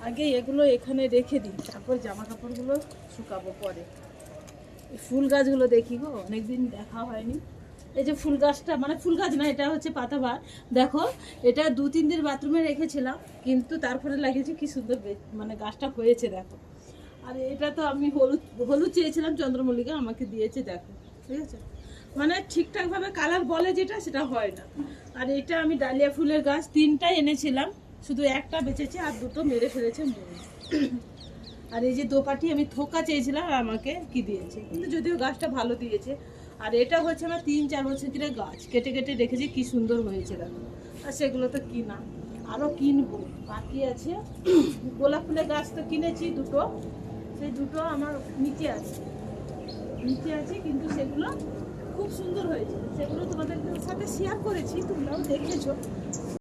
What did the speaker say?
আগে এগুলো এখানে রেখে দিই, তারপর জামা কাপড়গুলো শুকাবো পরে। এই ফুল গাছগুলো দেখি গো, অনেকদিন দেখা হয়নি। এই যে ফুল গাছটা, মানে ফুল গাছ না, এটা হচ্ছে পাতাবাহার। দেখো, এটা 2-3 দিন বাথরুমে রেখেছিলাম, কিন্তু তারপরে লাগিয়েছি, কি সুন্দর মানে গাছটা হয়েছে দেখো। আর এটা তো আমি হলুদ হলুদ চেয়েছিলাম, চন্দ্রমল্লিকা আমাকে দিয়েছে দেখো, ঠিক আছে। মানে ঠিকঠাকভাবে কালার বলে যেটা, সেটা হয় না। আর এটা আমি ডালিয়া ফুলের গাছ 3টা এনেছিলাম, শুধু একটা বেঁচেছে, আর 2টো মেরে ফেলেছে মরে। আর এই যে দোপাটি আমি থোকা চেয়েছিলাম, আর আমাকে কি দিয়েছে, কিন্তু যদিও গাছটা ভালো দিয়েছে। আর এটা হচ্ছে আমার 3-4 বছর ধরে গাছ, কেটে কেটে রেখেছি, কি সুন্দর হয়েছে দেখো। আর সেগুলো তো কিনা, আরও কিনবো, বাকি আছে। গোলাপ ফুলের গাছ তো কিনেছি 2টো, সেই 2টো আমার নিচে আছে, কিন্তু সেগুলো খুব সুন্দর হয়েছে, সেগুলো তোমাদের সাথে শেয়ার করেছি, তোমরাও দেখেছো।